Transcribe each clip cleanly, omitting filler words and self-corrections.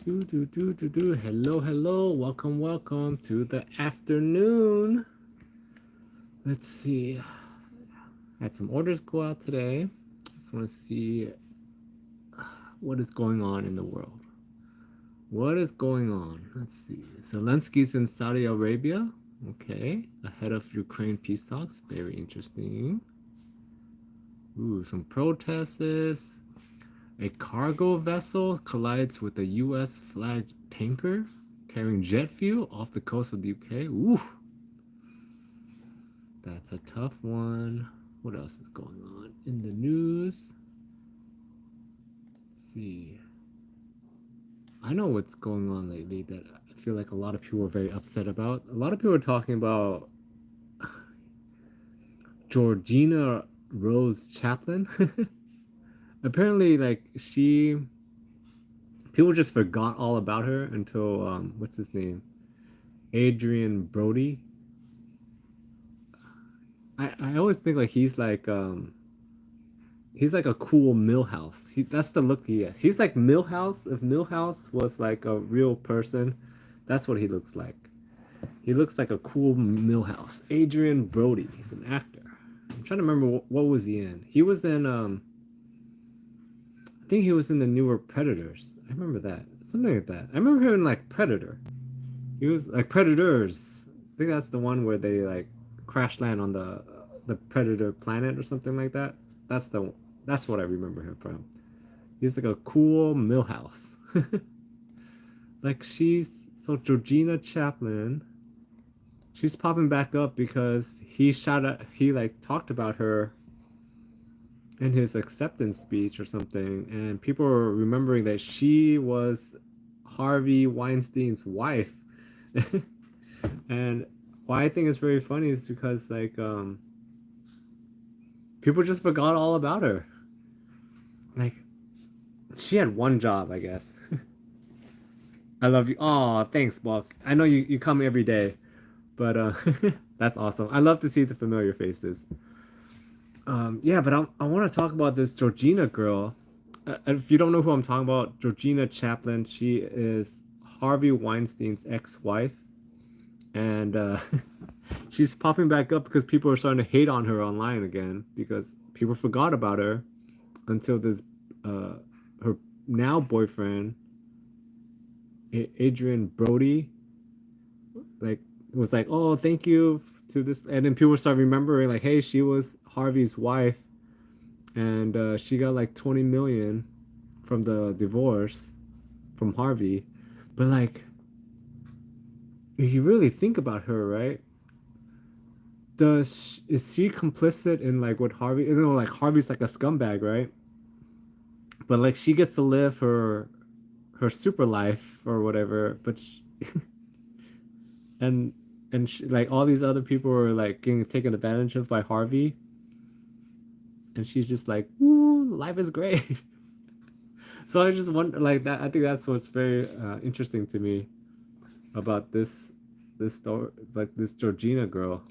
Hello, hello. Welcome to the afternoon. Let's see. Had some orders go out today. Just want to see what is going on in the world. What is going on? Let's see. Zelensky's in Saudi Arabia. Okay. Ahead of Ukraine peace talks. Very interesting. Ooh, some protests. A cargo vessel collides with a US flagged tanker carrying jet fuel off the coast of the UK. Ooh, that's a tough one. What else is going on in the news? Let's see. I know what's going on lately that I feel like a lot of people are very upset about. A lot of people are talking about Georgina Rose Chaplin. Apparently, like people just forgot all about her until what's his name? Adrian Brody. I always think like he's like a cool Millhouse. That's the look he has. He's like Millhouse. If Millhouse was like a real person, that's what he looks like. He looks like a cool Millhouse. Adrian Brody. He's an actor. I'm trying to remember what was he in. He was in I think he was in the newer Predators. I remember that. Something like that. I remember him in like Predator. He was like Predators. I think that's the one where they like crash land on the Predator planet or something like that. That's what I remember him from. He's like a cool Millhouse. Like Georgina Chapman. She's popping back up because he like talked about her in his acceptance speech or something, and people are remembering that she was Harvey Weinstein's wife. And why I think it's very funny is because like people just forgot all about her. Like she had one job, I guess. I love you. Oh, thanks, Buck. I know you come every day, but that's awesome. I love to see the familiar faces. Yeah, but I want to talk about this Georgina girl. If you don't know who I'm talking about, Georgina Chaplin, she is Harvey Weinstein's ex-wife, and she's popping back up because people are starting to hate on her online again because people forgot about her until this her now boyfriend Adrian Brody like was like, oh, thank you to this, and then people start remembering like, hey, she was Harvey's wife, and she got like 20 million from the divorce from Harvey. But like, if you really think about her, right? Is she complicit in like what Harvey? You know, like Harvey's like a scumbag, right? But like she gets to live her super life or whatever. But and like all these other people are like getting taken advantage of by Harvey, and she's just like, "Woo, life is great." So I just wonder, like that. I think that's what's very interesting to me about this story, like this Georgina girl.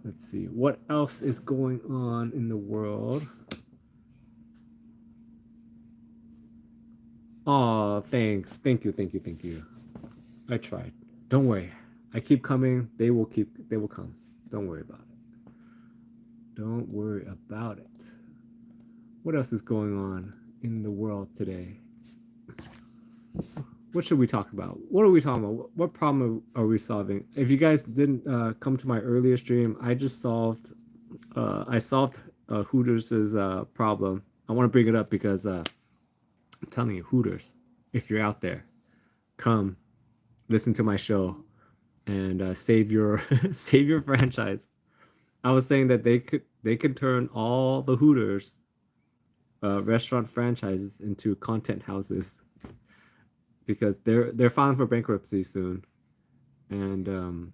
Let's see what else is going on in the world. Oh, thanks, thank you. I tried. Don't worry. I keep coming. They will keep. They will come. Don't worry about it. Don't worry about it. What else is going on in the world today? What should we talk about? What are we talking about? What problem are we solving? If you guys didn't come to my earlier stream, I solved Hooters's problem. I want to bring it up because I'm telling you, Hooters, if you're out there, come listen to my show and save your save your franchise. I was saying that they could turn all the Hooters restaurant franchises into content houses because they're filing for bankruptcy soon, and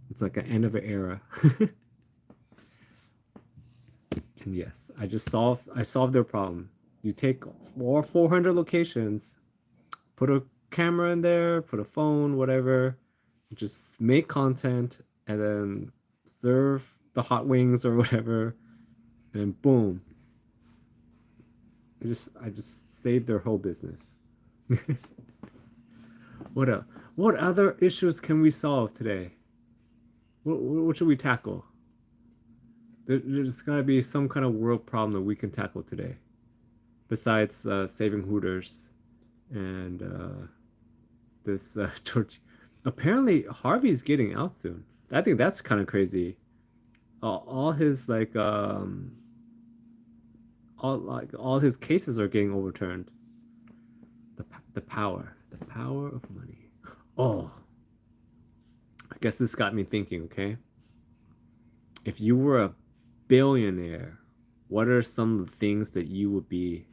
it's like an end of an era. And yes, I solved their problem. You take 400 locations, put a camera in there, put a phone, whatever, just make content, and then serve the hot wings or whatever, and boom, I just saved their whole business. What what other issues can we solve today? What should we tackle? There's gotta be some kind of world problem that we can tackle today, besides saving Hooters and this George. Apparently, Harvey's getting out soon. I think that's kind of crazy. All his all his cases are getting overturned. The power of money. Oh, I guess this got me thinking. Okay, if you were a billionaire, what are some of the things that you would be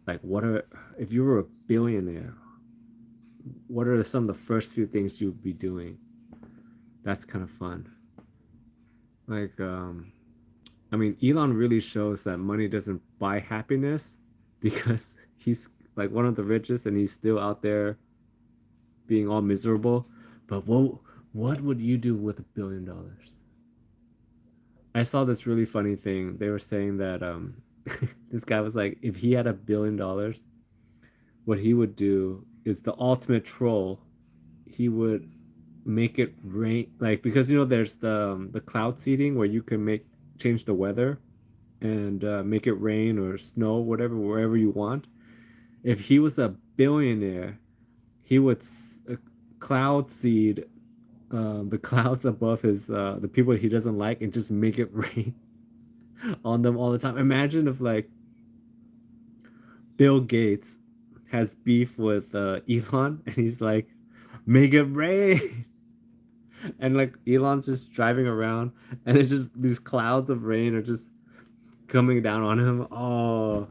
like? What are if you were a billionaire? What are some of the first few things you would be doing? That's kind of fun. Like, I mean, Elon really shows that money doesn't buy happiness because he's like one of the richest and he's still out there being all miserable. But what would you do with $1 billion? I saw this really funny thing. They were saying that this guy was like, if he had $1 billion, what he would do is the ultimate troll. He would make it rain, like, because there's the cloud seeding where you can make change the weather and make it rain or snow, whatever, wherever you want. If he was a billionaire, he would cloud seed the clouds above his the people he doesn't like and just make it rain on them all the time. Imagine if like Bill Gates has beef with Elon and he's like, make it rain. And like Elon's just driving around and it's just these clouds of rain are just coming down on him. Oh,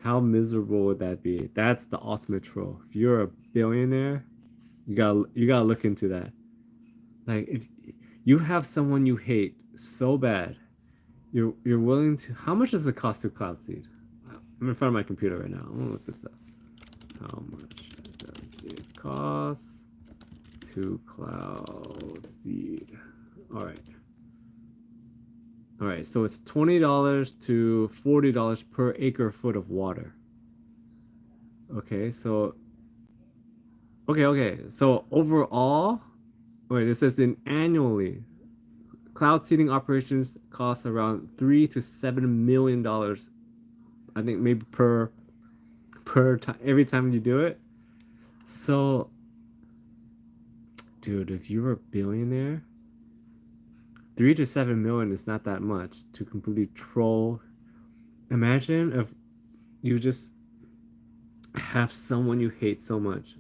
how miserable would that be? That's the ultimate troll. If you're a billionaire, you gotta look into that. Like if you have someone you hate so bad, you're willing to. How much does it cost to cloud seed? I'm in front of my computer right now. I'm gonna look this up. How much does it cost to cloud seed? All right. All right, so it's $20 to $40 per acre foot of water. Okay, so okay. So overall, wait, it says in annually, cloud seeding operations cost around $3 to $7 million. I think maybe per time every time you do it. So, dude, if you're a billionaire, 3 to 7 million is not that much to completely troll. Imagine if you just have someone you hate so much.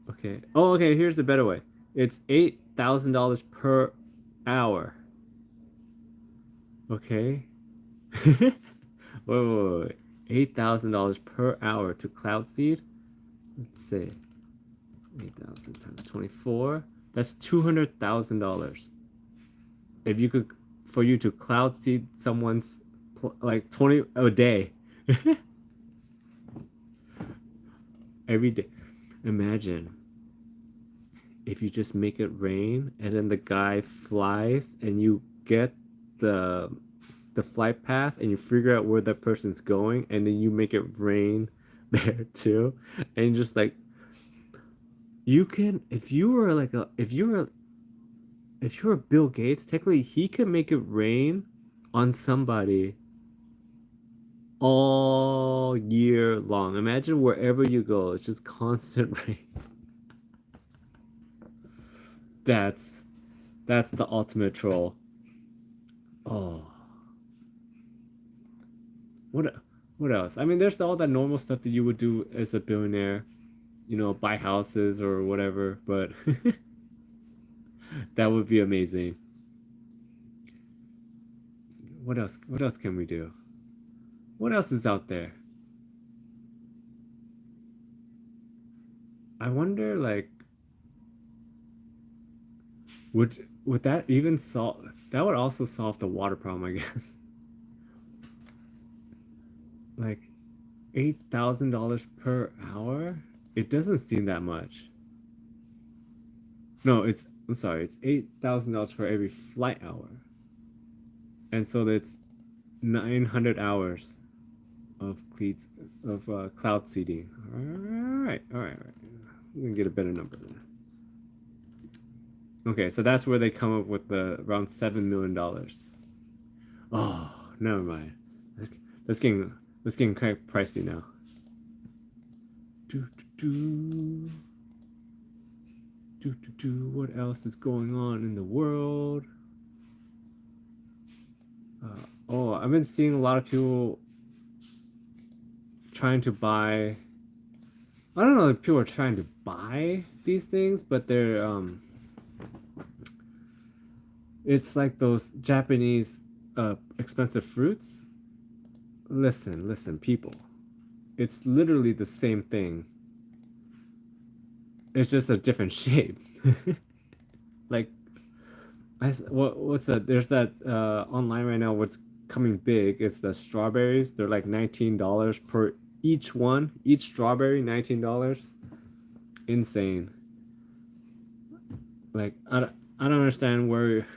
Okay. Oh, okay. Here's the better way. It's $8,000 per hour. Okay. Wait. $8,000 per hour to cloud seed. Let's see. 8,000 times 24. That's $200,000. If you could, for you to cloud seed someone's like 20 a day, every day. Imagine if you just make it rain and then the guy flies and you get the the flight path and you figure out where that person's going and then you make it rain there too and just like you can if you were like a if you're Bill Gates, technically he can make it rain on somebody all year long. Imagine wherever you go, it's just constant rain. That's that's the ultimate troll. Oh, what what else? I mean, there's all that normal stuff that you would do as a billionaire, buy houses or whatever, but that would be amazing. What else? What else can we do? What else is out there? I wonder, like, would that even solve? That would also solve the water problem, I guess. Like, $8,000 per hour? It doesn't seem that much. No, I'm sorry, it's $8,000 for every flight hour, and so that's 900 hours of cloud seeding. All right, all right, all right. We can get a better number then. Okay, so that's where they come up with the around $7 million. Oh, never mind. That's getting that's getting quite pricey now. Do do do do do. What else is going on in the world? Oh, I've been seeing a lot of people trying to buy. I don't know if people are trying to buy these things, but they're it's like those Japanese expensive fruits. Listen, people. It's literally the same thing. It's just a different shape. Like what's that? There's that online right now. What's coming big? It's the strawberries. They're like $19 per each one. Each strawberry, $19. Insane. Like I don't understand where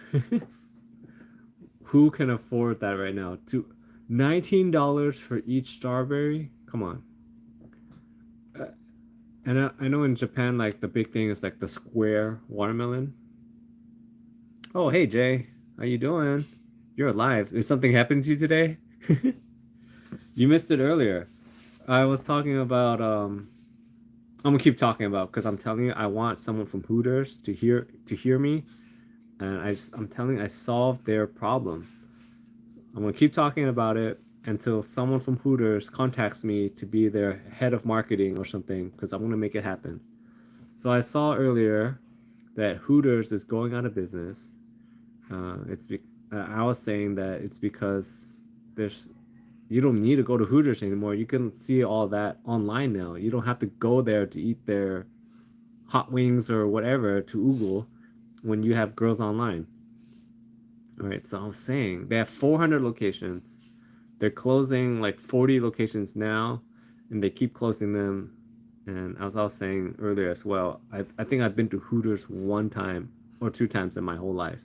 who can afford that right now. To $19 for each strawberry? Come on. Uh, and I know in Japan, like the big thing is like the square watermelon. Oh, hey Jay, how you doing? You're alive. Did something happen to you today? You missed it earlier. I was talking about I'm gonna keep talking about because I'm telling you I want someone from Hooters to hear me, and I'm telling you I solved their problem. I'm gonna keep talking about it until someone from Hooters contacts me to be their head of marketing or something because I want to make it happen. So I saw earlier that Hooters is going out of business. I was saying that it's because there's you don't need to go to Hooters anymore. You can see all that online now. You don't have to go there to eat their hot wings or whatever to Google when you have girls online. All right, so I was saying they have 400 locations. They're closing like 40 locations now, and they keep closing them. And as I was saying earlier as well, I think I've been to Hooters one time or two times in my whole life.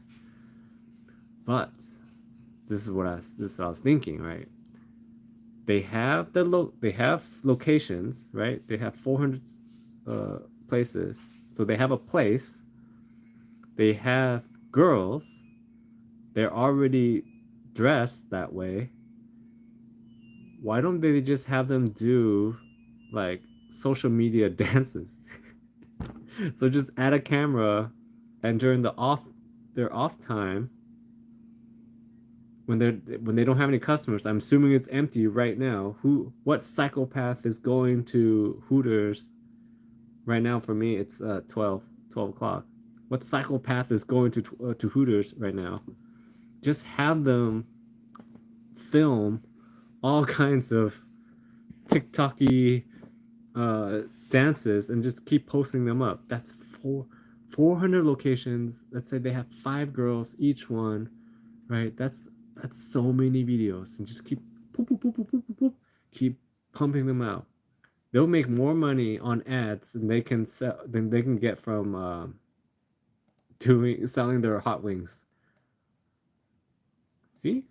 But this is what I was thinking, right? They have locations, right? They have 400 places. So they have a place. They have girls. They're already dressed that way. Why don't they just have them do like social media dances? So just add a camera, and during their off time, when they don't have any customers, I'm assuming it's empty right now. What psychopath is going to Hooters right now? For me, it's 12 o'clock. What psychopath is going to Hooters right now? Just have them film all kinds of TikToky dances and just keep posting them up. That's 400 locations. Let's say they have 5 girls each one, right? That's so many videos, and just keep poop, poop, poop, poop, poop, poop, keep pumping them out. They'll make more money on ads than they can get from doing selling their hot wings. See,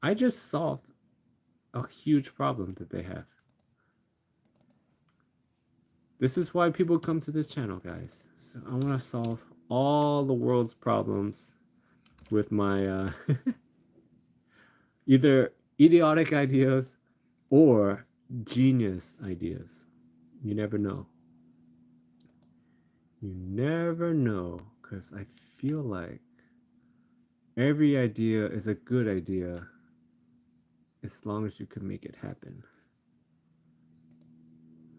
I just solved a huge problem that they have. This is why people come to this channel, guys. So I want to solve all the world's problems with my either idiotic ideas or genius ideas. You never know. You never know, because I feel like every idea is a good idea as long as you can make it happen.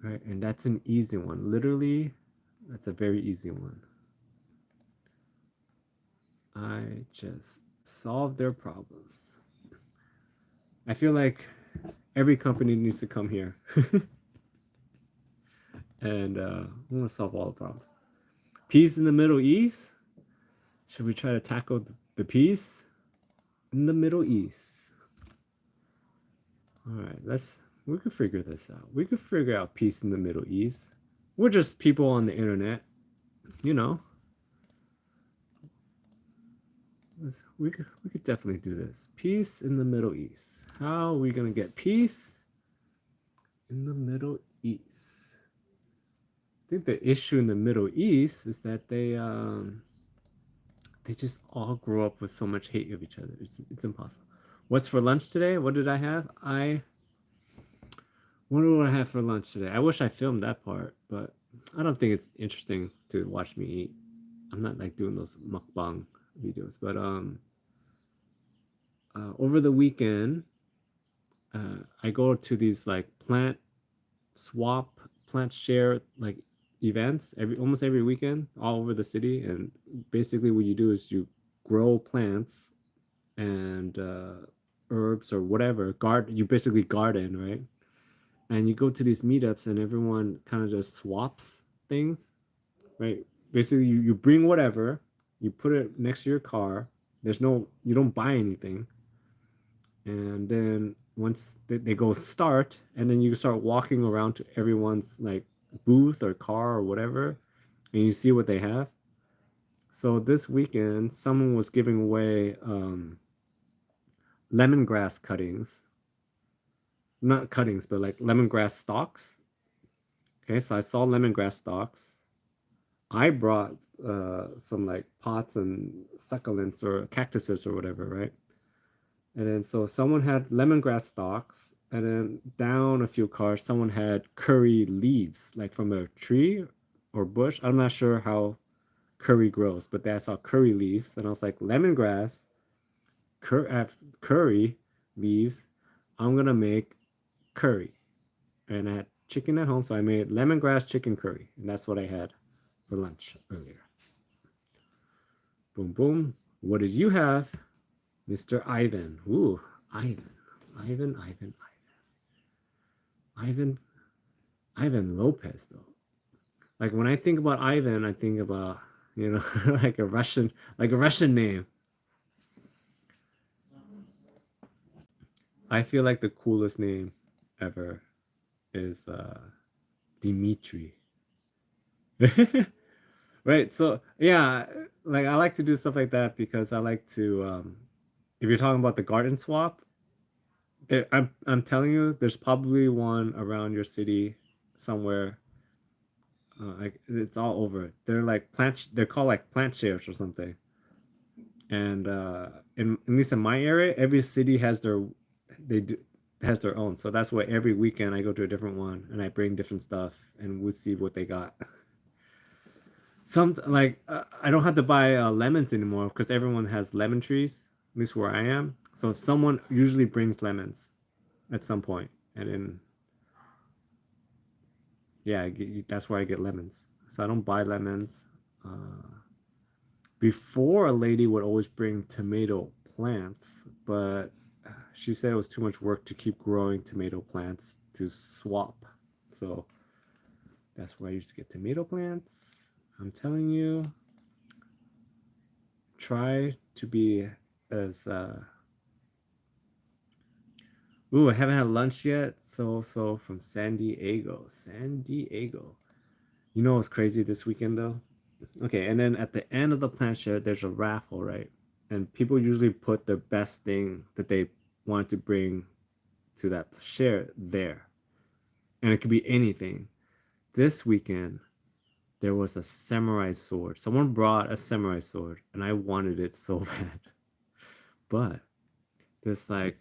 Right? And that's an easy one. Literally, that's a very easy one. I just solved their problems. I feel like every company needs to come here. And I'm going to solve all the problems. Peace in the Middle East? Should we try to tackle the peace in the Middle East? All right, we could figure this out. We could figure out peace in the Middle East. We're just people on the internet, you know. We could definitely do this. Peace in the Middle East. How are we gonna get peace in the Middle East? I think the issue in the Middle East is that they just all grow up with so much hate of each other. It's impossible. What's for lunch today? What did I have? What do I have for lunch today? I wish I filmed that part, but I don't think it's interesting to watch me eat. I'm not like doing those mukbang videos, but over the weekend, I go to these like plant swap, plant share like events almost every weekend all over the city, and basically what you do is you grow plants and herbs or whatever. You basically garden, right? And you go to these meetups and everyone kind of just swaps things, right? Basically, you bring whatever, you put it next to your car. You don't buy anything. And then once they go start, and then you start walking around to everyone's like booth or car or whatever, and you see what they have. So this weekend, someone was giving away lemongrass cuttings, not cuttings, but like lemongrass stalks. Okay, so I saw lemongrass stalks. I brought some like pots and succulents or cactuses or whatever, right? And then so someone had lemongrass stalks, and then down a few cars, someone had curry leaves, like from a tree or bush. I'm not sure how curry grows, but I saw curry leaves, and I was like, lemongrass, curry leaves. I'm gonna make curry, and I had chicken at home, so I made lemongrass chicken curry, and that's what I had for lunch earlier. Boom, boom. What did you have, Mr. Ivan? Ooh, Ivan, Ivan, Ivan, Ivan, Ivan Lopez, though. Like when I think about Ivan, I think about like a Russian name. I feel like the coolest name ever is Dimitri. Right. So yeah, like I like to do stuff like that because I like to. If you're talking about the garden swap, I'm telling you, there's probably one around your city somewhere. Like it's all over. They're like plant. They're called like plant shares or something. And at least in my area, every city has they do has their own. So that's why every weekend I go to a different one and I bring different stuff and we see what they got. Some like I don't have to buy lemons anymore because everyone has lemon trees. At least where I am. So someone usually brings lemons at some point, and then yeah, that's where I get lemons. So I don't buy lemons. Before, a lady would always bring tomato plants, but she said it was too much work to keep growing tomato plants to swap. So that's where I used to get tomato plants. I'm telling you, try to be as ooh, I haven't had lunch yet. So from San Diego. San Diego. You know what's crazy this weekend though? Okay, and then at the end of the plant share, there's a raffle, right? And people usually put their best thing that they want to bring to that share there. And it could be anything. This weekend, there was a samurai sword. Someone brought a samurai sword, and I wanted it so bad. But this like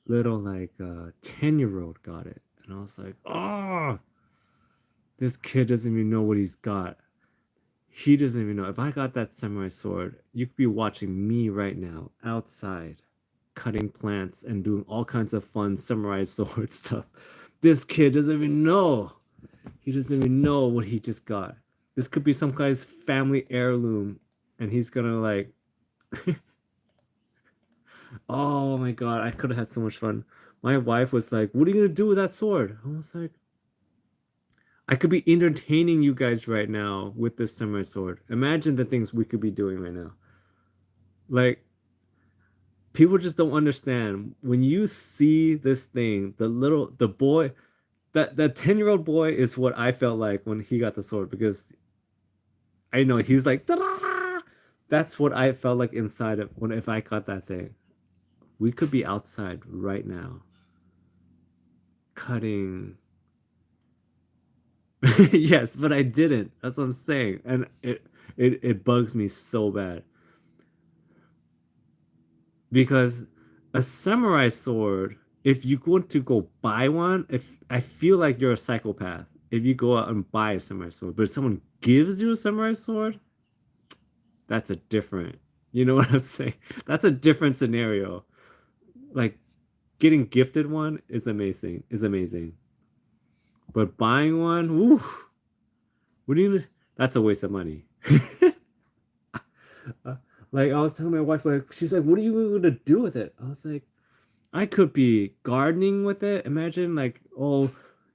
little like 10-year-old got it. And I was like, oh, this kid doesn't even know what he's got. He doesn't even know. If I got that samurai sword, you could be watching me right now outside cutting plants and doing all kinds of fun samurai sword stuff. This kid doesn't even know. He doesn't even know what he just got. This could be some guy's family heirloom, and he's gonna like, oh my god, I could have had so much fun. My wife was like, "What are you gonna do with that sword?" I was like, I could be entertaining you guys right now with this samurai sword. Imagine the things we could be doing right now. Like, people just don't understand. When you see this thing, the boy, that 10-year-old boy is what I felt like when he got the sword because I know he was like, ta-da! That's what I felt like inside of when if I got that thing. We could be outside right now cutting. Yes, but I didn't. That's what I'm saying. And it bugs me so bad because a samurai sword, if you want to go buy one, if I feel like you're a psychopath if you go out and buy a samurai sword, but if someone gives you a samurai sword, that's a different, you know what I'm saying? That's a different scenario. Like getting gifted one is amazing. But buying one, woo, what do you, that's a waste of money. Uh, like I was telling my wife, like she's like, "What are you gonna do with it?" I was like, "I could be gardening with it. Imagine like, oh,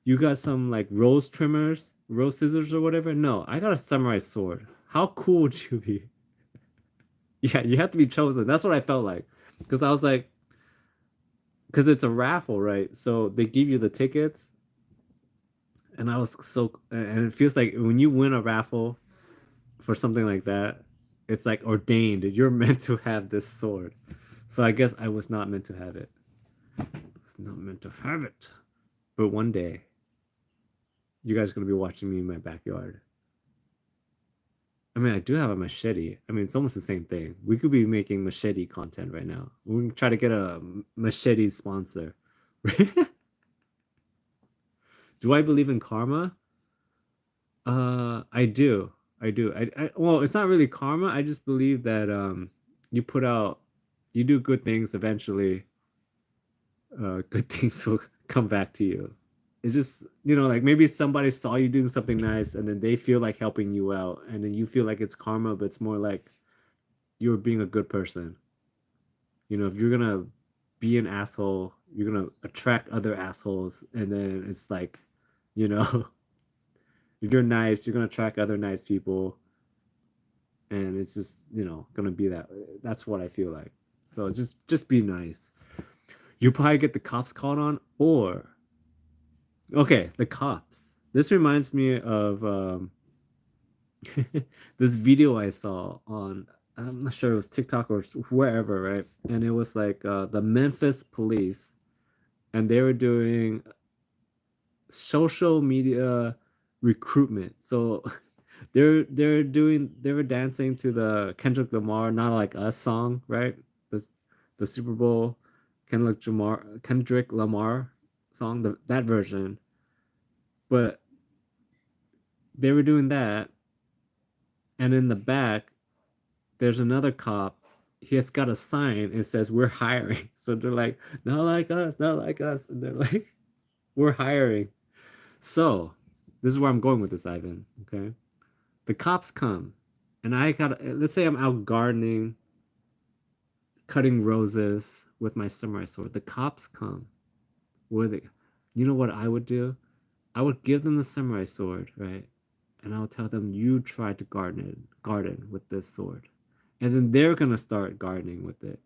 you got some like rose trimmers, rose scissors or whatever. No, I got a samurai sword. How cool would you be?" Yeah, you have to be chosen. That's what I felt like, because I was like, because it's a raffle, right? So they give you the tickets, and I was so, and it feels like when you win a raffle for something like that, it's like ordained. You're meant to have this sword. So I guess I was not meant to have it. I was not meant to have it. But one day, you guys are gonna be watching me in my backyard. I mean, I do have a machete. I mean, it's almost the same thing. We could be making machete content right now. We can try to get a machete sponsor. Do I believe in karma? I do. I do. Well, it's not really karma. I just believe that you put out, you do good things eventually. Good things will come back to you. It's just, like maybe somebody saw you doing something nice and then they feel like helping you out and then you feel like it's karma, but it's more like you're being a good person. If you're gonna be an asshole, you're gonna attract other assholes, and then it's like, you know, if you're nice, you're gonna attract other nice people, and it's just, gonna be that. That's what I feel like. So just be nice. You probably get the cops called on, or okay, the cops. This reminds me of this video I saw on, I'm not sure it was TikTok or wherever, right? And it was like the Memphis police, and they were doing social media recruitment. So they were dancing to the Kendrick Lamar "Not Like Us" song, right? The Super Bowl Kendrick Lamar song, that version. But they were doing that, and in the back there's another cop. He has got a sign. It says we're hiring. So they're like, not like us, not like us, and they're like, we're hiring. So this is where I'm going with this, Ivan. Okay, the cops come, and I got. Let's say I'm out gardening, cutting roses with my samurai sword. The cops come. What they? You know what I would do? I would give them the samurai sword, right? And I would tell them, you try to garden with this sword, and then they're gonna start gardening with it.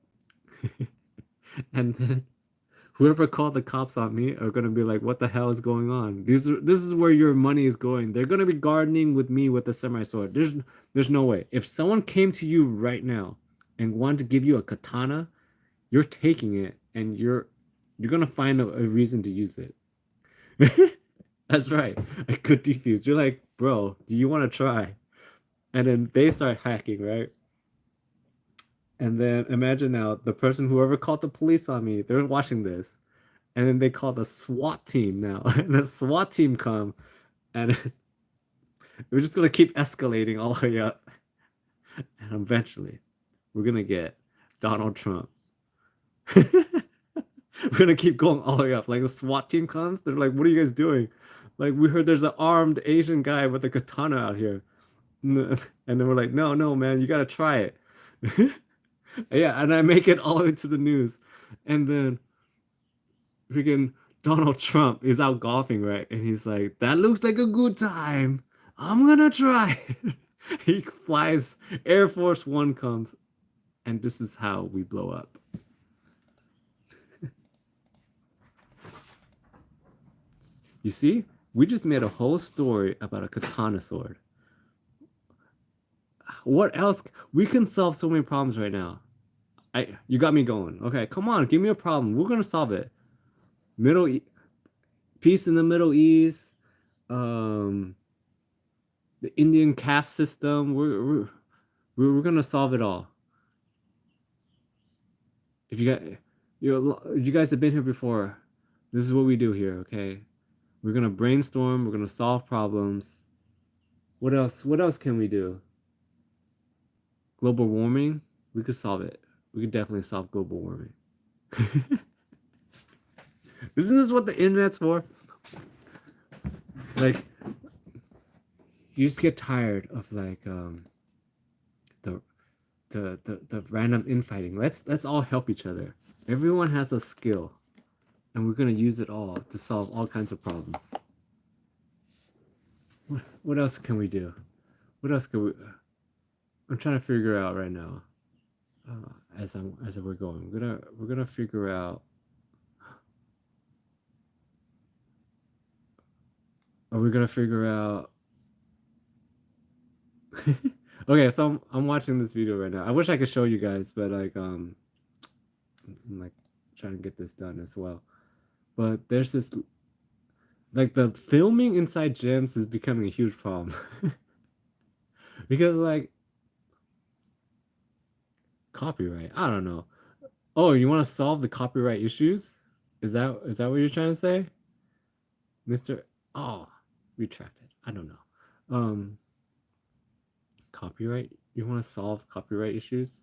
And then whoever called the cops on me are gonna be like, "What the hell is going on? This is where your money is going. They're gonna be gardening with me with the samurai sword. There's no way. If someone came to you right now and wanted to give you a katana, you're taking it and you're gonna find a reason to use it." That's right. A good defuse. You're like, bro, do you want to try? And then they start hacking, right? And then imagine now the person, whoever called the police on me, they're watching this, and then they call the SWAT team now. And the SWAT team come, and we're just gonna keep escalating all the way up, and eventually, we're gonna get Donald Trump. We're gonna keep going all the way up. Like the SWAT team comes, they're like, "What are you guys doing?" Like we heard there's an armed Asian guy with a katana out here, and then we're like, "No, no, man, you gotta try it." Yeah, and I make it all into the news, and then freaking Donald Trump is out golfing, right? And he's like, "That looks like a good time. I'm gonna try." He flies. Air Force One comes, and this is how we blow up. You see, we just made a whole story about a katana sword. What else? We can solve so many problems right now. You got me going. Okay, come on, give me a problem. We're gonna solve it. Middle e Peace in the Middle East. Um, the Indian caste system. We're gonna solve it all. If you got you guys have been here before, this is what we do here. Okay, we're gonna brainstorm. We're gonna solve problems. What else? What else can we do? Global warming. We could solve it. We could definitely solve global warming. Isn't this what the internet's for? Like, you just get tired of like the the random infighting. Let's all help each other. Everyone has a skill, and we're gonna use it all to solve all kinds of problems. What else can we do? What else can we? I'm trying to figure out right now. As we're going, we're gonna figure out. Are we gonna figure out? Okay, so I'm watching this video right now. I wish I could show you guys, but like I'm like trying to get this done as well. But there's this like the filming inside gyms is becoming a huge problem because like copyright. I don't know. Oh, you want to solve the copyright issues? Is that what you're trying to say, Mister? Oh, retracted. I don't know. Copyright. You want to solve copyright issues?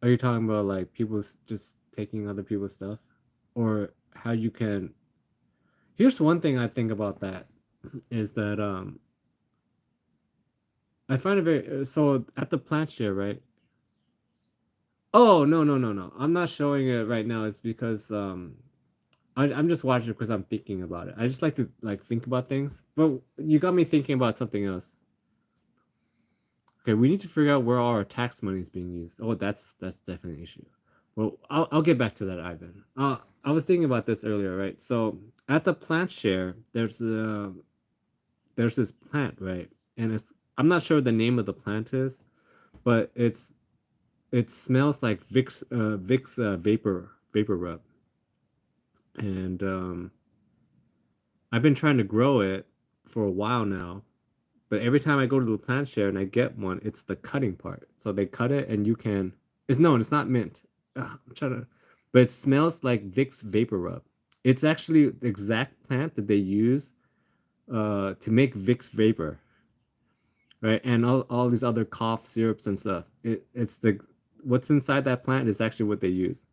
Are you talking about like people just taking other people's stuff, or how you can? Here's one thing I think about that is that I find it very so at the plant share, right? Oh, no, no, no, no. I'm not showing it right now. It's because I'm just watching it because I'm thinking about it. I just like to like think about things. But you got me thinking about something else. Okay, we need to figure out where all our tax money is being used. Oh, that's definitely an issue. Well, I'll get back to that, Ivan. I was thinking about this earlier, right? So at the plant share, there's this plant, right? And it's I'm not sure what the name of the plant is, but it smells like Vicks vapor rub, and I've been trying to grow it for a while now. But every time I go to the plant share and I get one, it's the cutting part. So they cut it, and you can. It's no, it's not mint. I'm trying to, but it smells like Vicks vapor rub. It's actually the exact plant that they use to make Vicks vapor, right? And all these other cough syrups and stuff. It's the what's inside that plant is actually what they use.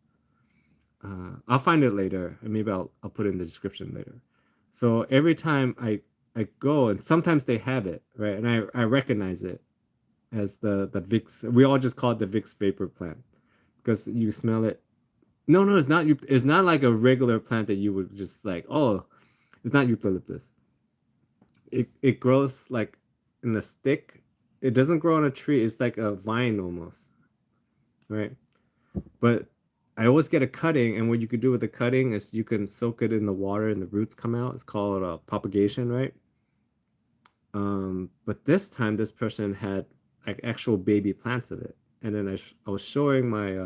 I'll find it later, and maybe I'll put it in the description later. So every time I go, and sometimes they have it, right? And I recognize it as the Vicks. We all just call it the Vicks vapor plant because you smell it. No, no, it's not. It's not like a regular plant that you would just like. Oh, it's not eucalyptus. It grows like in a stick. It doesn't grow on a tree. It's like a vine almost, right? But I always get a cutting, and what you could do with the cutting is you can soak it in the water, and the roots come out. It's called propagation, right? But this time, this person had like actual baby plants of it, and then I was showing my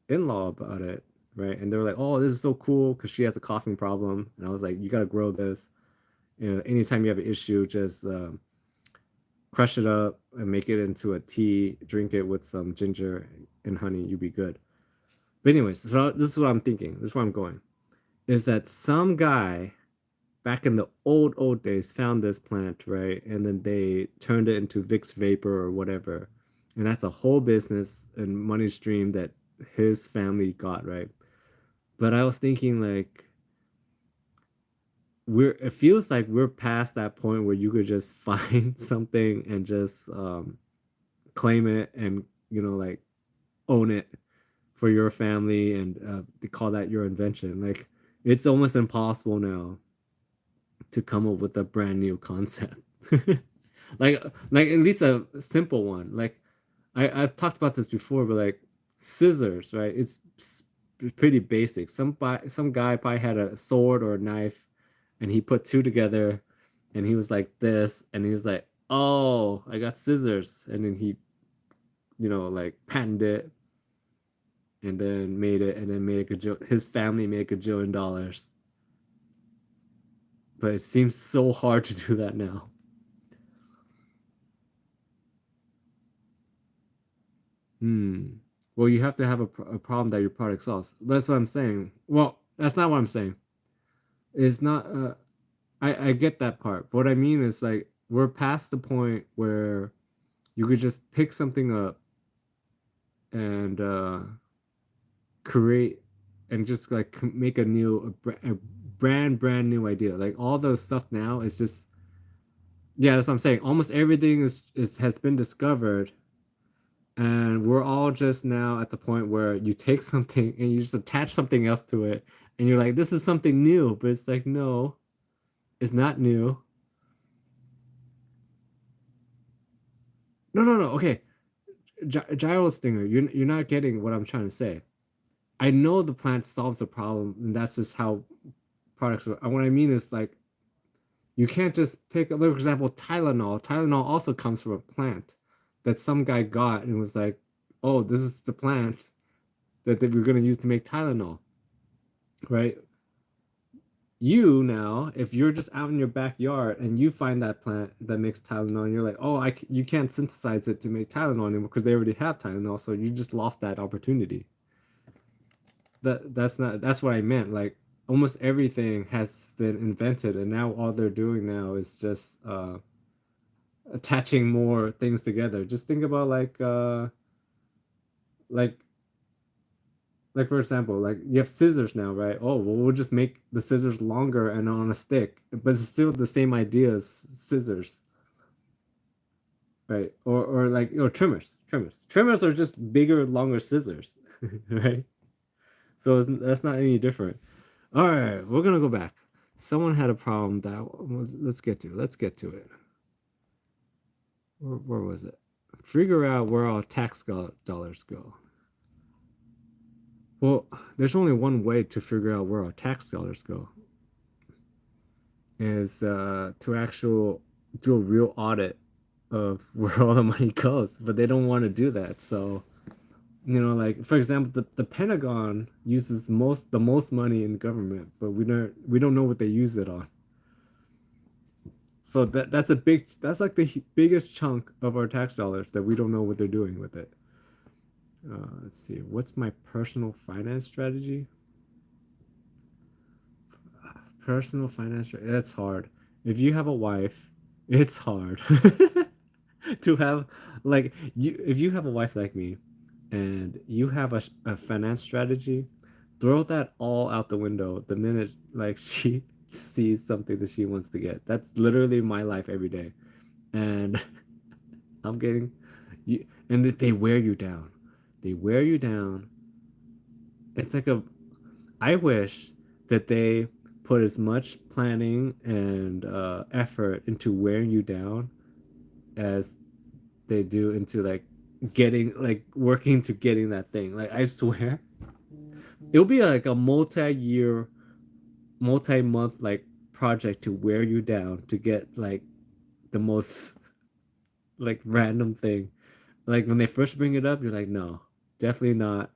in-law about it, right? And they were like, "Oh, this is so cool," because she has a coughing problem, and I was like, "You gotta grow this. You know, anytime you have an issue, just crush it up and make it into a tea. Drink it with some ginger and honey. You'll be good." But anyways, so this is what I'm thinking. This is where I'm going. Is that some guy back in the old days found this plant, right? And then they turned it into Vicks Vapor or whatever. And that's a whole business and money stream that his family got, right? But I was thinking like it feels like we're past that point where you could just find something and just claim it and like own it for your family and they call that your invention. Like it's almost impossible now to come up with a brand new concept. like at least a simple one. Like I've talked about this before, but like scissors, right? It's pretty basic. Some guy probably had a sword or a knife, and he put two together, and he was like this, and he was like, oh, I got scissors, and then he, like patented it, and then made it, and then made a his family made $1 gajillion. But it seems so hard to do that now. Hmm. Well, you have to have a problem that your product solves. That's what I'm saying. Well, that's not what I'm saying. It's not. I get that part. But what I mean is like we're past the point where you could just pick something up and create and just like make a brand new idea. Like all those stuff now is just yeah. That's what I'm saying. Almost everything is has been discovered. And we're all just now at the point where you take something and you just attach something else to it, and you're like, this is something new, but it's like, no, it's not new. No, no, no. Okay, gyro stinger, you're not getting what I'm trying to say. I know the plant solves the problem, and that's just how products work. And what I mean is like, you can't just pick, like, for example, Tylenol. Tylenol also comes from a plant that some guy got and was like, oh, this is the plant that we're gonna use to make Tylenol, right? You now, if you're just out in your backyard and you find that plant that makes Tylenol, and you're like, oh, you can't synthesize it to make Tylenol anymore because they already have Tylenol, so you just lost that opportunity. That's what I meant. Like almost everything has been invented, and now all they're doing now is just attaching more things together. Just think about like like for example, like you have scissors now, right? Oh, well, we'll just make the scissors longer and on a stick, but it's still the same idea as scissors, right? Or like trimmers are just bigger, longer scissors, right? So that's not any different. All right, we're gonna go back. Someone had a problem that let's get to it. Where was it? Figure out where our tax dollars go. Well, there's only one way to figure out where our tax dollars go is to actual do a real audit of where all the money goes, but they don't want to do that. So, like for example, the Pentagon uses the most money in government, but we don't know what they use it on. So that's like the biggest chunk of our tax dollars that we don't know what they're doing with it. Let's see, what's my personal finance strategy? Personal finance, that's hard. If you have a wife, it's hard to have like you. If you have a wife like me, and you have a finance strategy, throw that all out the window the minute like she sees something that she wants to get. That's literally my life every day, and I'm getting you, and that they wear you down. They wear you down. It's like a. I wish that they put as much planning and effort into wearing you down as they do into like getting like working to getting that thing. Like I swear, it'll be like a multi-year, multi-month like project to wear you down to get like the most like random thing. Like when they first bring it up, you're like, no, definitely not.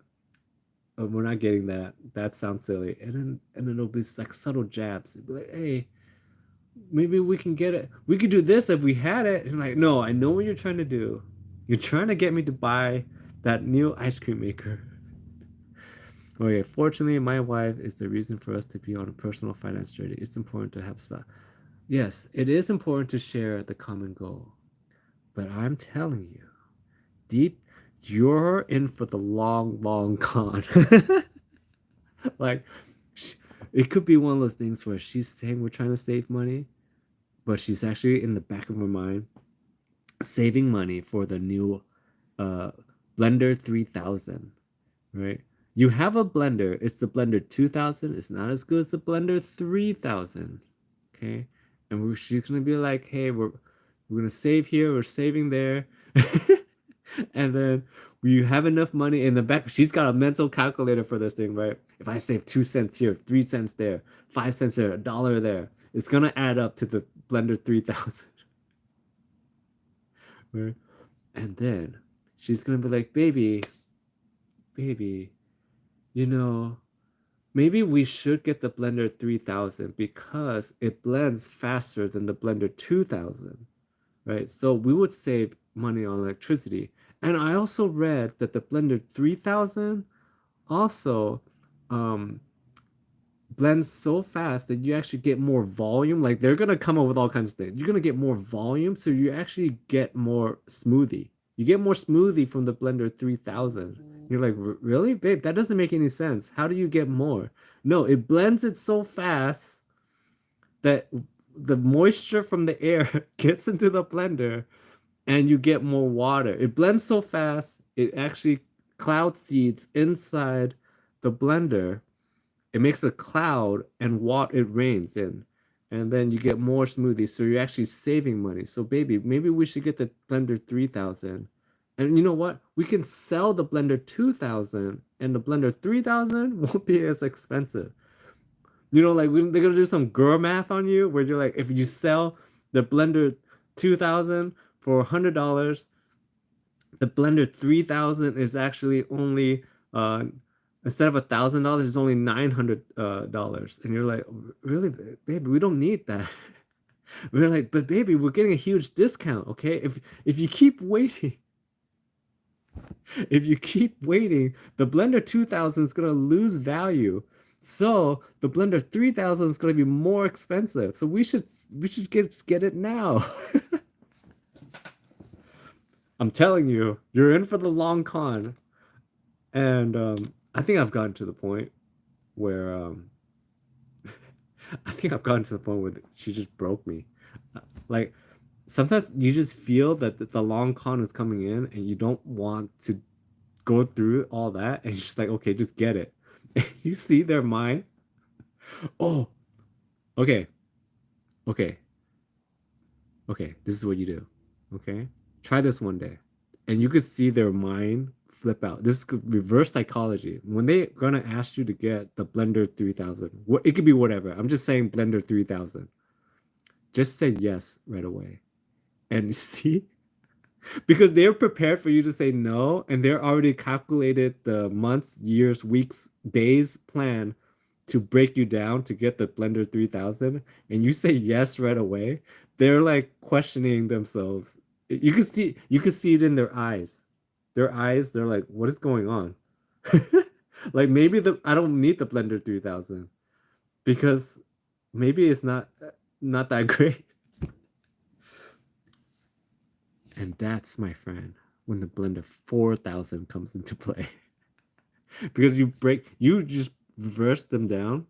We're not getting that. That sounds silly. And then it'll be like subtle jabs. It'll be like, hey, maybe we can get it. We could do this if we had it. And like, no, I know what you're trying to do. You're trying to get me to buy that new ice cream maker. Okay, fortunately, my wife is the reason for us to be on a personal finance journey. It's important to have a spot. Yes, it is important to share the common goal. But I'm telling you, deep, you're in for the long, long con. Like, it could be one of those things where she's saying we're trying to save money, but she's actually in the back of her mind saving money for the new uh, Blender 3000, right? You have a blender, it's the Blender 2000, it's not as good as the Blender 3000, okay? And she's gonna be like, hey, we're gonna save here, we're saving there. And then you have enough money in the back. She's got a mental calculator for this thing, right? If I save 2 cents here, 3 cents there, 5 cents there, $1 there, it's gonna add up to the Blender 3000. Right? And then she's gonna be like, baby, you know, maybe we should get the Blender 3000 because it blends faster than the Blender 2000, right? So we would save money on electricity. And I also read that the Blender 3000 also um, blends so fast that you actually get more volume. Like they're gonna come up with all kinds of things. You're gonna get more volume, so you actually get more smoothie. You get more smoothie from the Blender 3000. You're like, really, babe? That doesn't make any sense. How do you get more? No, it blends it so fast that the moisture from the air gets into the blender and you get more water. It blends so fast, it actually cloud seeds inside the blender. It makes a cloud and what it rains in. And then you get more smoothies. So you're actually saving money. So baby, maybe we should get the Blender 3000. And you know what? We can sell the Blender 2000 and the Blender 3000 won't be as expensive. You know, like they're gonna do some girl math on you where you're like, if you sell the Blender 2000 for $100, the Blender 3000 is actually only instead of $1,000, it's only $900 and you're like, really, baby, we don't need that. We're like, but baby, we're getting a huge discount, okay? If you keep waiting, if you keep waiting, the Blender 2000 is gonna lose value. So the Blender 3000 is gonna be more expensive. So we should get it now. I'm telling you, you're in for the long con. And I think I've gotten to the point where I think I've gotten to the point where she just broke me. Like sometimes you just feel that the long con is coming in, and you don't want to go through all that, and you're just like, okay, just get it. And you see their mind. Oh, okay, okay, okay. This is what you do. Okay, try this one day, and you could see their mind flip out. This is reverse psychology. When they're gonna ask you to get the Blender 3000, what it could be whatever. I'm just saying Blender 3000. Just say yes right away, and see because they're prepared for you to say no, and they're already calculated the months, years, weeks, days plan to break you down to get the Blender 3000, and you say yes right away. They're like questioning themselves. You can see it in their eyes. Their eyes, they're like, what is going on? Like maybe the I don't need the Blender 3000 because maybe it's not that great. And that's, my friend, when the Blender 4000 comes into play. Because you just reverse them down,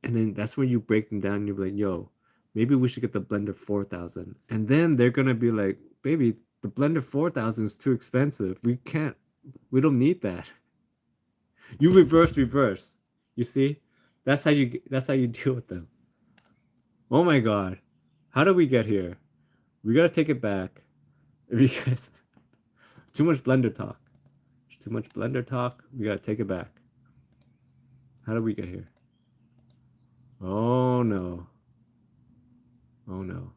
and then that's when you break them down. And you're like, yo, maybe we should get the Blender 4000. And then they're gonna be like, baby, the Blender 4000 is too expensive. We don't need that. You reverse. You see? That's how you deal with them. Oh my god. How did we get here? We gotta take it back. Because too much Blender talk. There's too much Blender talk. We gotta take it back. How did we get here? Oh no. Oh no.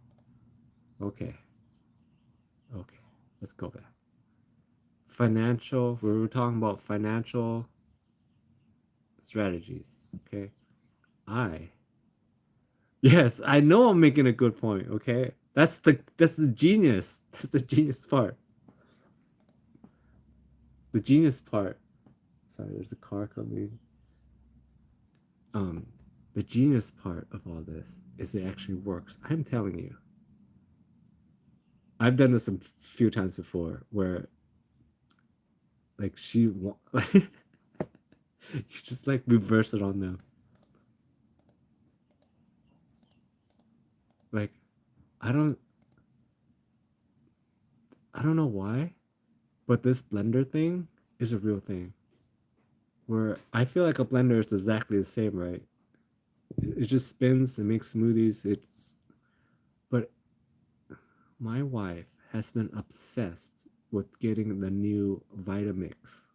Okay. Okay. Let's go back. We were talking about financial strategies. Okay. I Yes, I know I'm making a good point, okay? That's the genius. That's the genius part. The genius part. Sorry, there's a car coming. Um, the genius part of all this is it actually works. I'm telling you. I've done this a few times before where like you just like reverse it on them. Like I don't I don't know why, but this blender thing is a real thing. Where I feel like a blender is exactly the same, right? It just spins and makes smoothies. But my wife has been obsessed with getting the new Vitamix,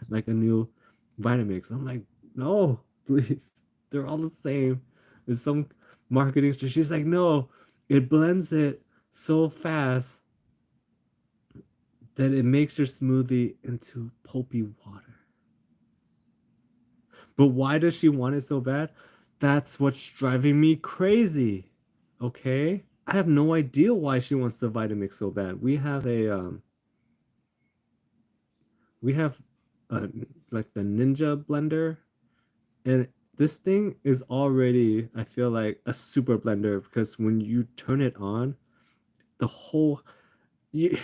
like a new Vitamix. I'm like, no, please, they're all the same. There's some marketing. She's like, no, it blends it so fast that it makes your smoothie into pulpy water. But why does she want it so bad? That's what's driving me crazy. Okay? I have no idea why she wants the Vitamix so bad. We have like the Ninja blender, and this thing is already, I feel like, a super blender because when you turn it on, the whole you,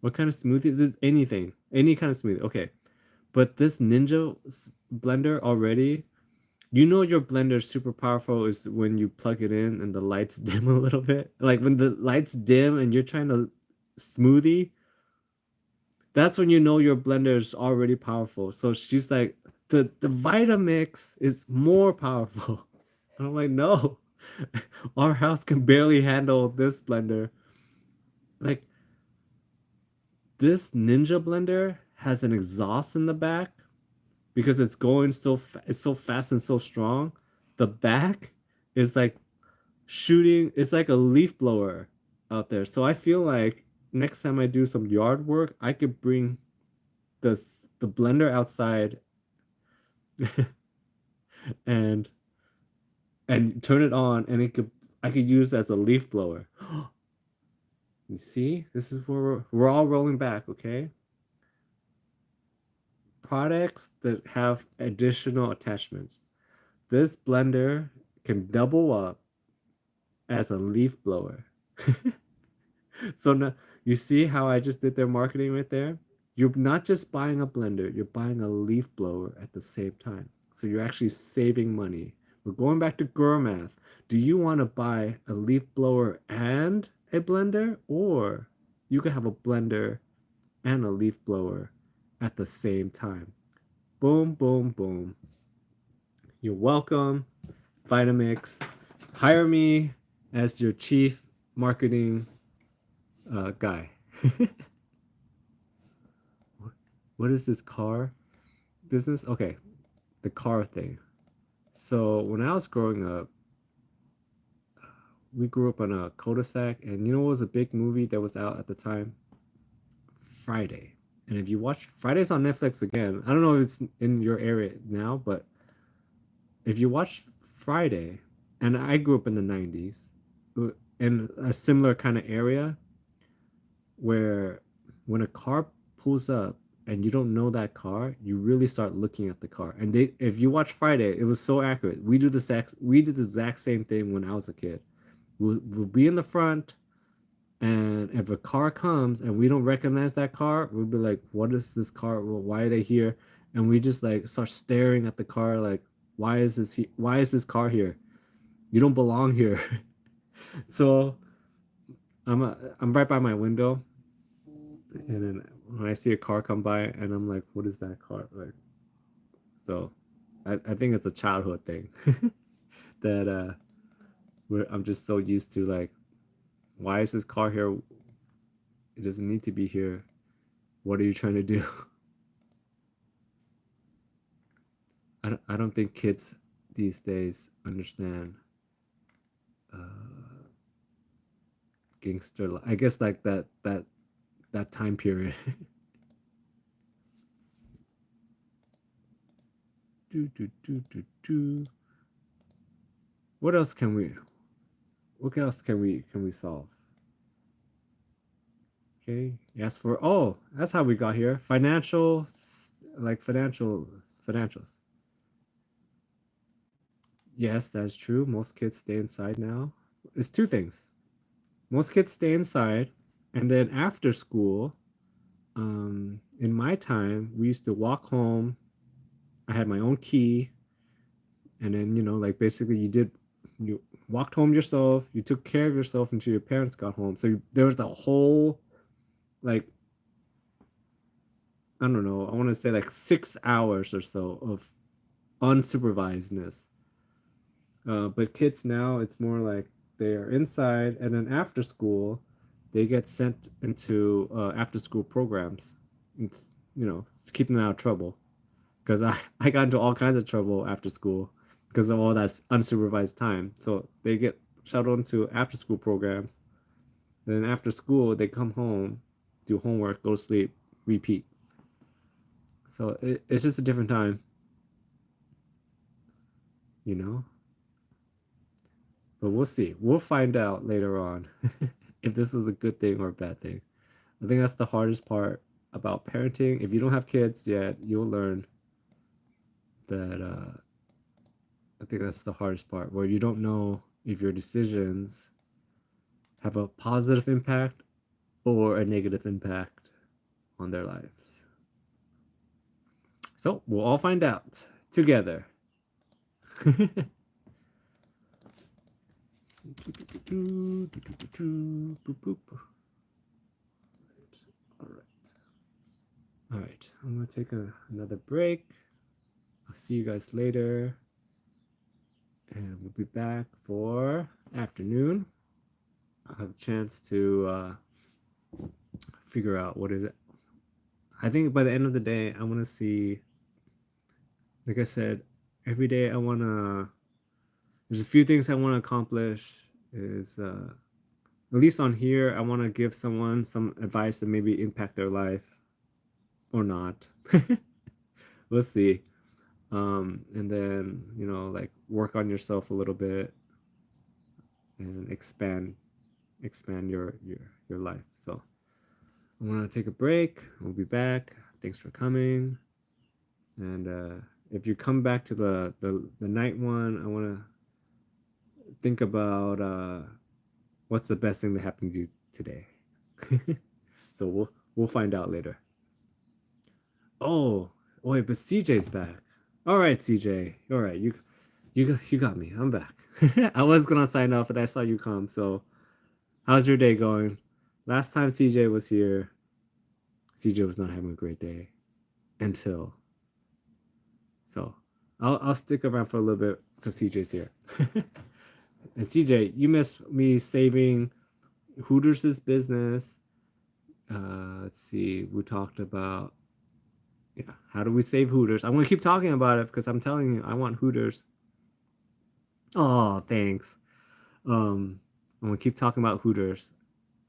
what kind of smoothie is this? Anything, any kind of smoothie. Okay, but this Ninja blender already, you know your blender is super powerful is when you plug it in and the lights dim a little bit. Like when the lights dim and you're trying to smoothie, that's when you know your blender is already powerful. So she's like, the Vitamix is more powerful. And I'm like, no, our house can barely handle this blender. Like this Ninja blender has an exhaust in the back because it's going it's so fast and so strong. The back is like shooting. It's like a leaf blower out there. So I feel like next time I do some yard work, I could bring the blender outside and turn it on, and it could I could use it as a leaf blower. You see, this is where we're all rolling back. Okay, products that have additional attachments. This blender can double up as a leaf blower. So now you see how I just did their marketing right there? You're not just buying a blender, you're buying a leaf blower at the same time. So you're actually saving money. We're going back to girl math. Do you want to buy a leaf blower and a blender? Or you could have a blender and a leaf blower at the same time. Boom, boom, boom. You're welcome, Vitamix. Hire me as your chief marketing guy. What is this car business? Okay, the car thing. So when I was growing up, we grew up on a cul-de-sac, and you know what was a big movie that was out at the time? Friday. And if you watch Friday's on Netflix again, I don't know if it's in your area now, but if you watch Friday, and I grew up in the 90s in a similar kind of area where when a car pulls up and you don't know that car, you really start looking at the car. And if you watch Friday, it was so accurate. We did the exact same thing when I was a kid. We'll be in the front, and if a car comes and we don't recognize that car, we'll be like, "What is this car? Well, why are they here?" And we just like start staring at the car, like, Why is this car here? You don't belong here." So I'm right by my window, and then when I see a car come by, and I'm like, "What is that car?" Like, so I think it's a childhood thing that where I'm just so used to like, why is this car here? It doesn't need to be here. What are you trying to do? I don't think kids these days understand uh, gangster. I guess like that time period. do, do, do, do, do. What else can we? What else can we solve? Okay. Yes. For that's how we got here. Financials. Yes, that's true. Most kids stay inside now. It's two things. Most kids stay inside, and then after school, in my time, we used to walk home. I had my own key, and then like basically you walked home yourself. You took care of yourself until your parents got home. So there was the whole like I don't know. I want to say like 6 hours or so of unsupervisedness. But kids now, it's more like they are inside, and then after school, they get sent into after school programs. It's keeping them out of trouble. Because I got into all kinds of trouble after school because of all that unsupervised time. So they get shuttled into after school programs. Then after school, they come home, do homework, go to sleep, repeat. So it's just a different time, you know? But we'll see. We'll find out later on if this is a good thing or a bad thing. I think that's the hardest part about parenting. If you don't have kids yet, you'll learn that I think that's the hardest part, where you don't know if your decisions have a positive impact or a negative impact on their lives. So we'll all find out together. All right. All right. I'm going to take another break. I'll see you guys later. And we'll be back for afternoon. I'll have a chance to figure out what is it. I think by the end of the day, I want to see, like I said, every day I want to, there's a few things I want to accomplish. Is at least on here, I want to give someone some advice that maybe impact their life or not. Let's see. And then, like work on yourself a little bit and expand your life. So I'm gonna take a break. We'll be back. Thanks for coming. And if you come back to the night one, I want to think about what's the best thing that happened to you today. So we'll find out later. Oh, wait, but CJ's back. All right, CJ. All right, you got me. I'm back. I was gonna sign off, but I saw you come. So, how's your day going? Last time CJ was here, CJ was not having a great day until. So, I'll stick around for a little bit because CJ's here. And CJ, you missed me saving Hooters' business. Let's see. We talked about how do we save Hooters? I'm gonna keep talking about it because I'm telling you, I want Hooters. Oh, thanks. I'm gonna keep talking about Hooters,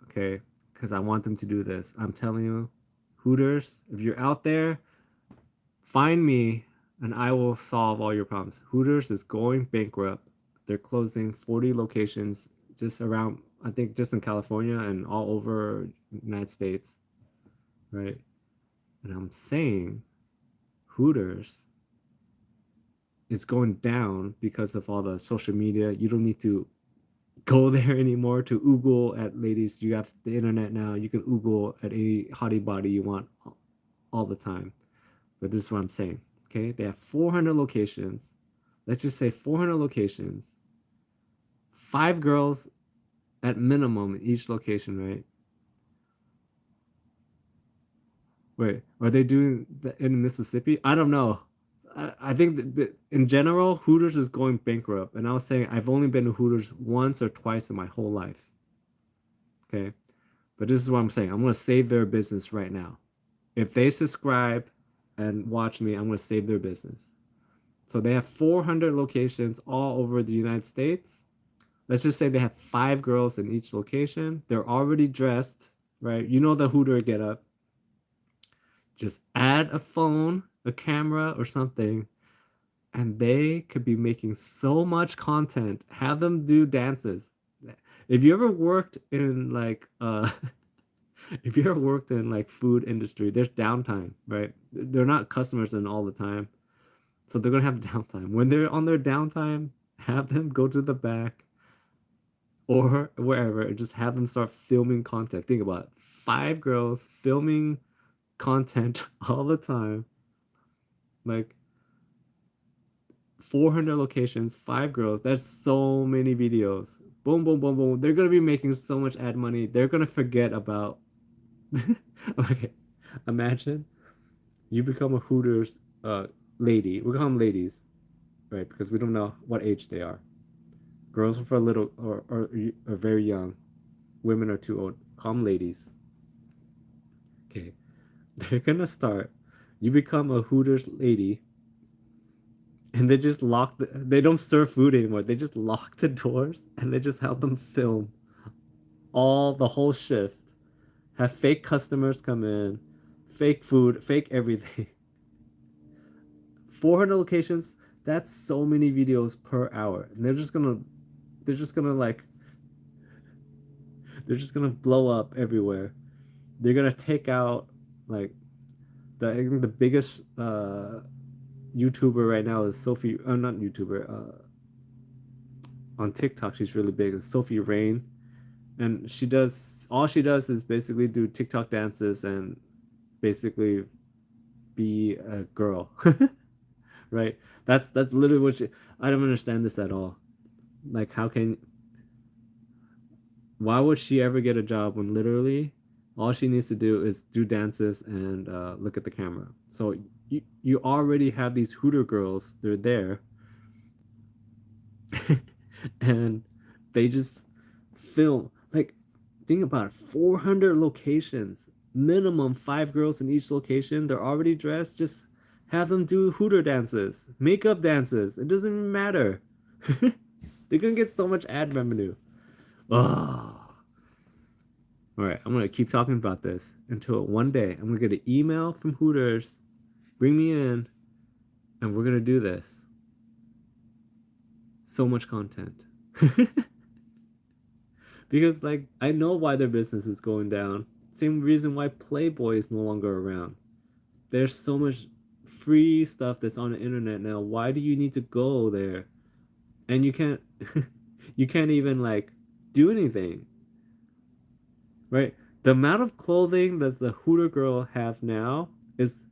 okay? Because I want them to do this. I'm telling you, Hooters, if you're out there, find me and I will solve all your problems. Hooters is going bankrupt. They're closing 40 locations just around, I think, just in California and all over United States, right? And I'm saying Hooters is going down because of all the social media. You don't need to go there anymore to Google at ladies. You have the internet now. You can Google at any hottie body you want all the time. But this is what I'm saying. Okay, they have 400 locations. Let's just say 400 locations. 5 girls at minimum in each location, right? Wait, are they doing that in Mississippi? I don't know. I think that in general, Hooters is going bankrupt. And I was saying I've only been to Hooters once or twice in my whole life. Okay. But this is what I'm saying. I'm going to save their business right now. If they subscribe and watch me, I'm going to save their business. So they have 400 locations all over the United States. Let's just say they have 5 girls in each location. They're already dressed, right? You know the Hooter get up. Just add a phone, a camera, or something, and they could be making so much content. Have them do dances. If you ever worked in like if you ever worked in like food industry, there's downtime, right? They're not customers in all the time. So they're gonna have downtime. When they're on their downtime, have them go to the back or wherever and just have them start filming content. Think about it. 5 girls filming content all the time. Like 400 locations, 5 girls. That's so many videos. Boom, boom, boom, boom. They're gonna be making so much ad money. They're gonna forget about. Okay, imagine you become a Hooters lady. We call them ladies, right? Because we don't know what age they are. Girls are for a little or very young. Women are too old. Call them ladies. Okay, they're gonna start. You become a Hooters lady, and they just they don't serve food anymore. They just lock the doors and they just have them film the whole shift. Have fake customers come in, fake food, fake everything. 400 locations, that's so many videos per hour. And they're just gonna like they're just gonna blow up everywhere. They're gonna take out like I think the biggest YouTuber right now is Sophie. Not YouTuber. On TikTok, she's really big. Is Sophie Rain, and she does is basically do TikTok dances and basically be a girl, right? That's literally what she. I don't understand this at all. Like, why would she ever get a job when literally all she needs to do is do dances and look at the camera? So you already have these Hooter girls. They're there, and they just film. Like, think about it, 400 locations, minimum 5 girls in each location. They're already dressed. Just have them do Hooter dances, makeup dances. It doesn't even matter. They're gonna get so much ad revenue. Oh. All right, I'm gonna keep talking about this until one day I'm gonna get an email from Hooters, bring me in, and we're gonna do this. So much content. Because like I know why their business is going down. Same reason why Playboy is no longer around. There's so much free stuff that's on the internet now. Why do you need to go there? And you can't you can't even like do anything, right? The amount of clothing that the Hooter girl have now is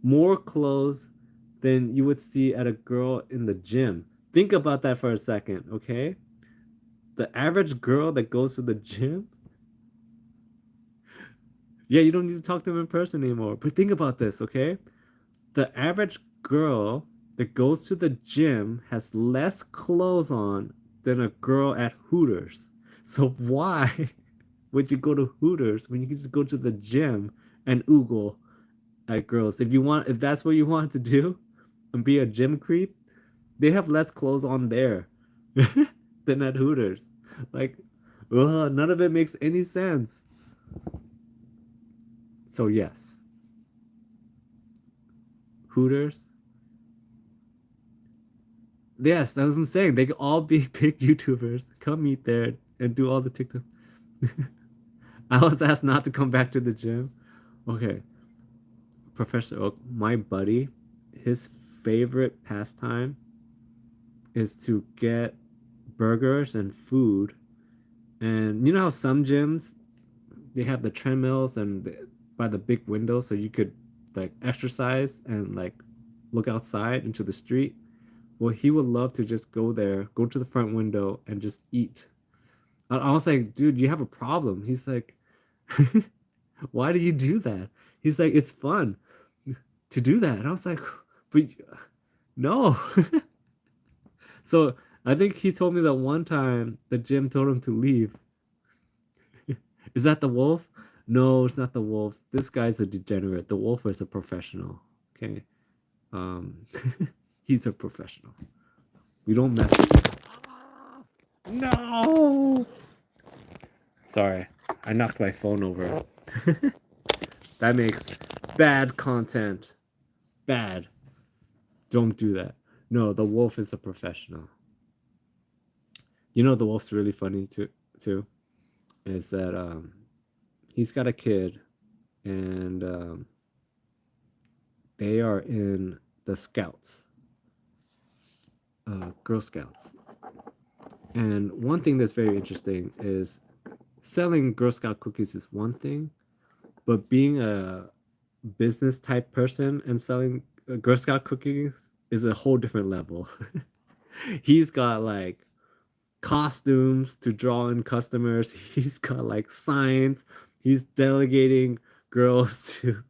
more clothes than you would see at a girl in the gym. Think about that for a second, okay? The average girl that goes to the gym, yeah, you don't need to talk to them in person anymore. But think about this, okay? The average girl that goes to the gym has less clothes on than a girl at Hooters. So why would you go to Hooters when you can just go to the gym and oogle at girls? If that's what you want to do and be a gym creep, they have less clothes on there than at Hooters. Like, ugh, none of it makes any sense. So yes, Hooters. Yes, that's what I'm saying. They could all be big YouTubers. Come meet there and do all the TikTok. I was asked not to come back to the gym. Okay, Professor Oak, my buddy, his favorite pastime is to get burgers and food. And you know how some gyms they have the treadmills by the big window so you could like exercise and like look outside into the street. Well, he would love to just go there, go to the front window and just eat. I was like, dude, you have a problem. He's like, why do you do that? He's like, it's fun to do that. And I was like, but no. So I think he told me that one time the gym told him to leave. Is that the wolf? No, it's not the wolf. This guy's a degenerate. The wolf is a professional. Okay. Um, he's a professional. We don't mess with him. No. Sorry, I knocked my phone over. That makes bad content. Bad. Don't do that. No, the wolf is a professional. You know the wolf's really funny too. Is that he's got a kid and they are in the scouts, Girl Scouts. And one thing that's very interesting is selling Girl Scout cookies is one thing, but being a business type person and selling Girl Scout cookies is a whole different level. He's got like costumes to draw in customers. He's got like signs. He's delegating girls to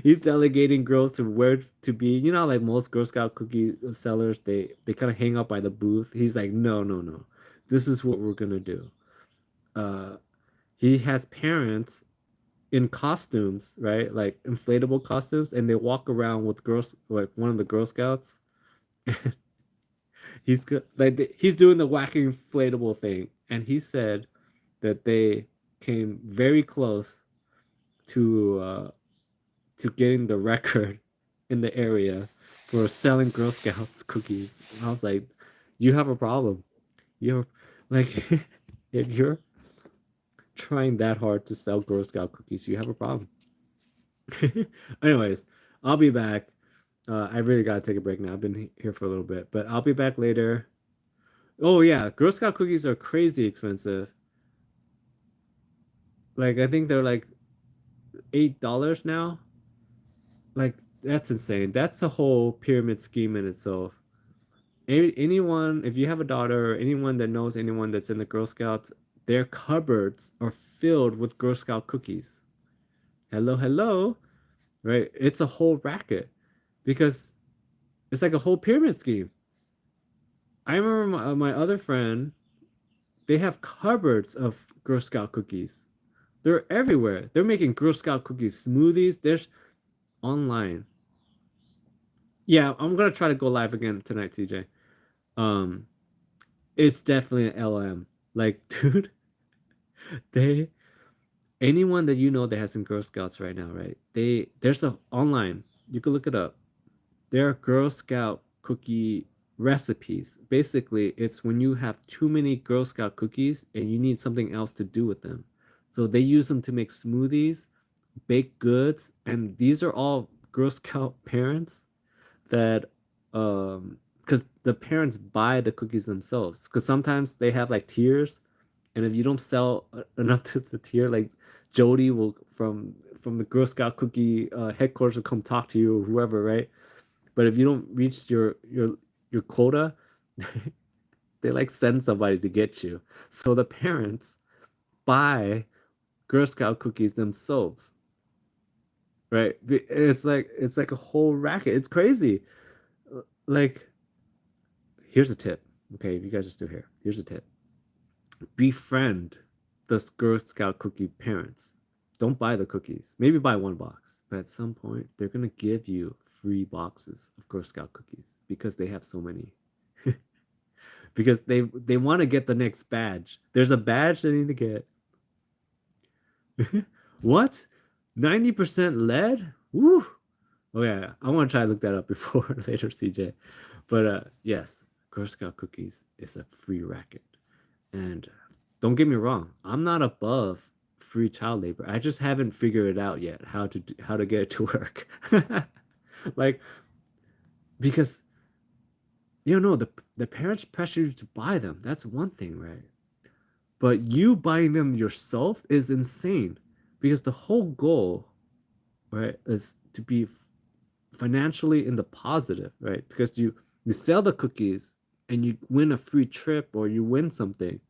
he's delegating girls to where to be. You know, like most Girl Scout cookie sellers, they kind of hang out by the booth. He's like, no, no, no, this is what we're gonna do. Uh, he has parents in costumes, right? Like inflatable costumes, and they walk around with girls, like one of the Girl Scouts, He's doing the whacking inflatable thing, and he said that they came very close to getting the record in the area for selling Girl Scouts cookies. And I was like, you have a problem. You're like, if you're trying that hard to sell Girl Scout cookies, you have a problem. Anyways, I'll be back. I really gotta take a break now. I've been here for a little bit, but I'll be back later. Oh yeah, Girl Scout cookies are crazy expensive. Like I think they're like $8 now. Like that's insane. That's a whole pyramid scheme in itself. Anyone, if you have a daughter or anyone that knows anyone that's in the Girl Scouts, their cupboards are filled with Girl Scout cookies. Hello, hello, right? It's a whole racket because it's like a whole pyramid scheme. I remember my other friend, they have cupboards of Girl Scout cookies. They're everywhere. They're making Girl Scout cookies smoothies. There's online. Yeah, I'm gonna try to go live again tonight, TJ. Um, it's definitely an LM. Like, dude, they anyone that you know that has some Girl Scouts right now, right? There's a online. You can look it up. There are Girl Scout cookie recipes. Basically, it's when you have too many Girl Scout cookies and you need something else to do with them. So they use them to make smoothies, baked goods, and these are all Girl Scout parents that because the parents buy the cookies themselves because sometimes they have like tiers, and if you don't sell enough to the tier, like Jody will from the Girl Scout cookie headquarters will come talk to you or whoever, right? But if you don't reach your quota, they like send somebody to get you. So the parents buy Girl Scout cookies themselves, right? It's like a whole racket. It's crazy. Like, here's a tip. Okay, if you guys are still here, here's a tip. Befriend the Girl Scout cookie parents. Don't buy the cookies. Maybe buy one box, but at some point they're gonna give you free boxes of Girl Scout cookies because they have so many. Because they want to get the next badge. There's a badge they need to get. What? 90% lead? Woo! Oh yeah, I want to try to look that up before later, CJ. But yes, Girl Scout cookies is a free racket. And don't get me wrong, I'm not above free child labor. I just haven't figured it out yet how to get it to work. Like because the parents pressure you to buy them. That's one thing, right? But you buying them yourself is insane because the whole goal, right, is to be financially in the positive, right? Because you sell the cookies and you win a free trip or you win something.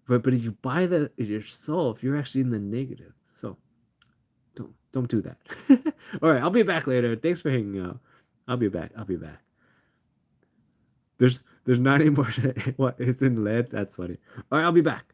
But if you buy that yourself, you're actually in the negative. So don't do that. All right, I'll be back later. Thanks for hanging out. I'll be back. I'll be back. There's not any more what is in lead. That's funny. All right, I'll be back.